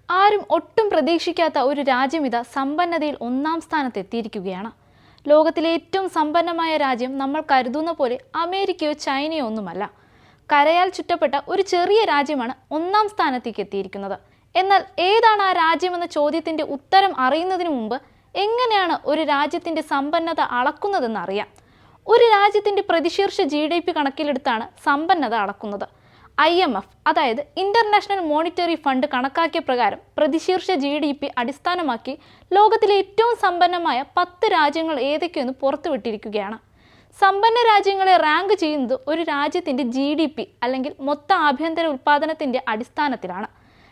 ആരും ഒട്ടും പ്രതീക്ഷിക്കാത്ത ഒരു രാജ്യമിത സമ്പന്നതയിൽ ഒന്നാം സ്ഥാനത്തെത്തിയിരിക്കുകയാണ്. ലോകത്തിലെ ഏറ്റവും സമ്പന്നമായ രാജ്യം നമ്മൾ കരുതുന്ന പോലെ അമേരിക്കയോ ചൈനയോ ഒന്നുമല്ല. കരയാൽ ചുറ്റപ്പെട്ട ഒരു ചെറിയ രാജ്യമാണ് ഒന്നാം സ്ഥാനത്തേക്ക് എത്തിയിരിക്കുന്നത്. എന്നാൽ ഏതാണ് ആ രാജ്യമെന്ന ചോദ്യത്തിന്റെ ഉത്തരം അറിയുന്നതിന് മുമ്പ് എങ്ങനെയാണ് ഒരു രാജ്യത്തിന്റെ സമ്പന്നത അളക്കുന്നതെന്ന് അറിയാം. ഒരു രാജ്യത്തിന്റെ പ്രതിശീർഷ GDP കണക്കിലെടുത്താണ് സമ്പന്നത അളക്കുന്നത്. IMF അതായത് ഇന്റർനാഷണൽ മോണിറ്ററി ഫണ്ട് കണക്കാക്കിയ പ്രകാരം പ്രതിശീർഷ GDP അടിസ്ഥാനമാക്കി ലോകത്തിലെ ഏറ്റവും സമ്പന്നമായ 10 രാജ്യങ്ങൾ ഏതൊക്കെയെന്ന് പുറത്തുവിട്ടിരിക്കുകയാണ്. സമ്പന്ന രാജ്യങ്ങളെ റാങ്ക് ചെയ്യുന്നത് ഒരു രാജ്യത്തിന്റെ GDP അല്ലെങ്കിൽ മൊത്ത ആഭ്യന്തര ഉൽപ്പാദനത്തിന്റെ അടിസ്ഥാനത്തിലാണ്.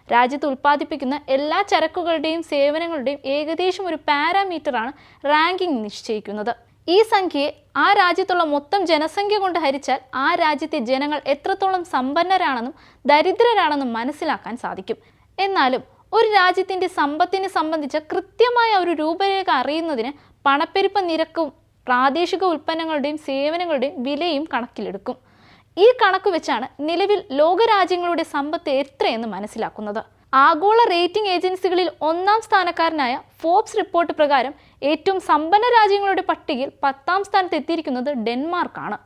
രാജ്യത്ത് ഉൽപ്പാദിപ്പിക്കുന്ന എല്ലാ ചരക്കുകളുടെയും സേവനങ്ങളുടെയും ഏകദേശം ഒരു പാരാമീറ്ററാണ് റാങ്കിംഗ് നിശ്ചയിക്കുന്നത്. ഈ സംഖ്യയെ ആ രാജ്യത്തുള്ള മൊത്തം ജനസംഖ്യ കൊണ്ട് ഹരിച്ചാൽ ആ രാജ്യത്തെ ജനങ്ങൾ എത്രത്തോളം സമ്പന്നരാണെന്നും ദരിദ്രരാണെന്നും മനസ്സിലാക്കാൻ സാധിക്കും. എന്നാലും ഒരു രാജ്യത്തിന്റെ സമ്പത്തിനെ സംബന്ധിച്ച കൃത്യമായ ഒരു രൂപരേഖ അറിയുന്നതിന് പണപ്പെരുപ്പ നിരക്കും പ്രാദേശിക ഉൽപ്പന്നങ്ങളുടെയും സേവനങ്ങളുടെയും വിലയും കണക്കിലെടുക്കും. ഈ കണക്ക് വെച്ചാണ് നിലവിൽ ലോകരാജ്യങ്ങളുടെ സമ്പത്ത് എത്രയെന്ന് മനസ്സിലാക്കുന്നത്. ആഗോള റേറ്റിംഗ് ഏജൻസികളിൽ ഒന്നാം സ്ഥാനക്കാരനായ ഫോബ്സ് റിപ്പോർട്ട് പ്രകാരം ഏറ്റവും സമ്പന്ന രാജ്യങ്ങളുടെ പട്ടികയിൽ 10ാം സ്ഥാനത്ത് എത്തിയിരിക്കുന്നത് ഡെൻമാർക്കാണ്.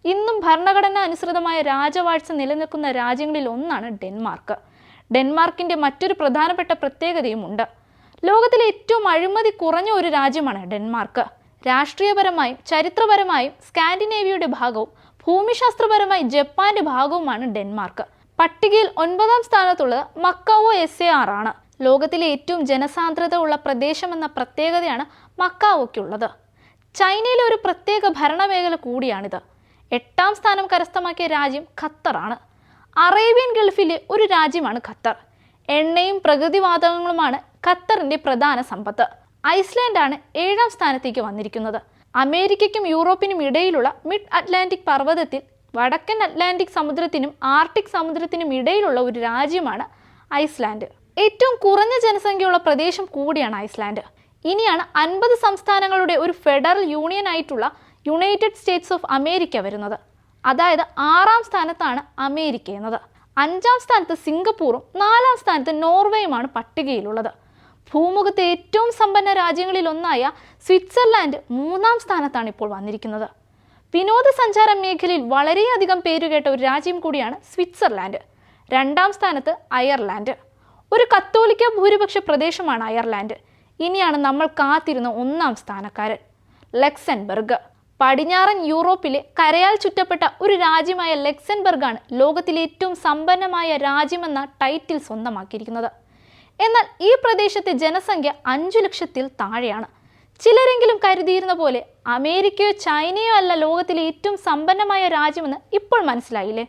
ഇന്നും ഭരണഘടനാ അനുസൃതമായ രാജവാഴ്ച നിലനിൽക്കുന്ന രാജ്യങ്ങളിൽ ഒന്നാണ് ഡെൻമാർക്ക്. ഡെൻമാർക്കിന്റെ മറ്റൊരു പ്രധാനപ്പെട്ട പ്രത്യേകതയുമുണ്ട്. ലോകത്തിലെ ഏറ്റവും അഴിമതി കുറഞ്ഞ ഒരു രാജ്യമാണ് ഡെൻമാർക്ക്. രാഷ്ട്രീയപരമായും ചരിത്രപരമായും സ്കാൻഡിനേവിയയുടെ ഭാഗവും ഭൂമിശാസ്ത്രപരമായി ജപ്പാന്റെ ഭാഗവുമാണ് ഡെൻമാർക്ക്. പട്ടികയിൽ 9ാം സ്ഥാനത്തുള്ളത് മക്കാവോ SAR ആണ്. ലോകത്തിലെ ഏറ്റവും ജനസാന്ദ്രത ഉള്ള പ്രദേശമെന്ന പ്രത്യേകതയാണ് മക്കാവോയ്ക്കുള്ളത്. ചൈനയിലെ ഒരു പ്രത്യേക ഭരണമേഖല കൂടിയാണിത്. 8ാം സ്ഥാനം കരസ്ഥമാക്കിയ രാജ്യം ഖത്തറാണ്. അറേബ്യൻ ഗൾഫിലെ ഒരു രാജ്യമാണ് ഖത്തർ. എണ്ണയും പ്രകൃതിവാതകങ്ങളുമാണ് ഖത്തറിന്റെ പ്രധാന സമ്പത്ത്. ഐസ്ലാൻഡാണ് 7ാം സ്ഥാനത്തേക്ക് വന്നിരിക്കുന്നത്. അമേരിക്കയ്ക്കും യൂറോപ്പിനും ഇടയിലുള്ള മിഡ് അറ്റ്ലാന്റിക് പർവ്വതത്തിൽ വടക്കൻ അറ്റ്ലാന്റിക് സമുദ്രത്തിനും ആർട്ടിക് സമുദ്രത്തിനും ഇടയിലുള്ള ഒരു രാജ്യമാണ് ഐസ്ലാൻഡ്. ഏറ്റവും കുറഞ്ഞ ജനസംഖ്യയുള്ള പ്രദേശം കൂടിയാണ് ഐസ്ലാൻഡ്. ഇനിയാണ് 50 സംസ്ഥാനങ്ങളുടെ ഒരു ഫെഡറൽ യൂണിയൻ ആയിട്ടുള്ള യുണൈറ്റഡ് സ്റ്റേറ്റ്സ് ഓഫ് അമേരിക്ക വരുന്നത്. അതായത് 6ാം സ്ഥാനത്താണ് അമേരിക്ക എന്നത്. 5ാം സ്ഥാനത്ത് സിംഗപ്പൂറും 4ാം സ്ഥാനത്ത് നോർവേയുമാണ് പട്ടികയിലുള്ളത്. ഭൂമുഖത്തെ ഏറ്റവും സമ്പന്ന രാജ്യങ്ങളിൽ ഒന്നായ സ്വിറ്റ്സർലാൻഡ് 3ാം സ്ഥാനത്താണ് ഇപ്പോൾ വന്നിരിക്കുന്നത്. വിനോദസഞ്ചാര മേഖലയിൽ വളരെയധികം പേരുകേട്ട ഒരു രാജ്യം കൂടിയാണ് സ്വിറ്റ്സർലാൻഡ്. 2ാം സ്ഥാനത്ത് അയർലാൻഡ്. ഒരു കത്തോലിക്ക ഭൂരിപക്ഷ പ്രദേശമാണ് അയർലാൻഡ്. ഇനിയാണ് നമ്മൾ കാത്തിരുന്ന 1ാം സ്ഥാനക്കാരൻ ലക്സംബർഗ്. പടിഞ്ഞാറൻ യൂറോപ്പിലെ കരയാൽ ചുറ്റപ്പെട്ട ഒരു രാജ്യമായ ലക്സംബർഗാണ് ലോകത്തിലെ ഏറ്റവും സമ്പന്നമായ രാജ്യമെന്ന ടൈറ്റിൽ സ്വന്തമാക്കിയിരിക്കുന്നത്. എന്നാൽ ഈ പ്രദേശത്തെ ജനസംഖ്യ 5 ലക്ഷത്തിൽ താഴെയാണ്. ചിലരെങ്കിലും കരുതിയിരുന്ന പോലെ അമേരിക്കയോ ചൈനയോ അല്ല ലോകത്തിലെ ഏറ്റവും സമ്പന്നമായ രാജ്യമെന്ന് ഇപ്പോൾ മനസ്സിലായില്ലേ?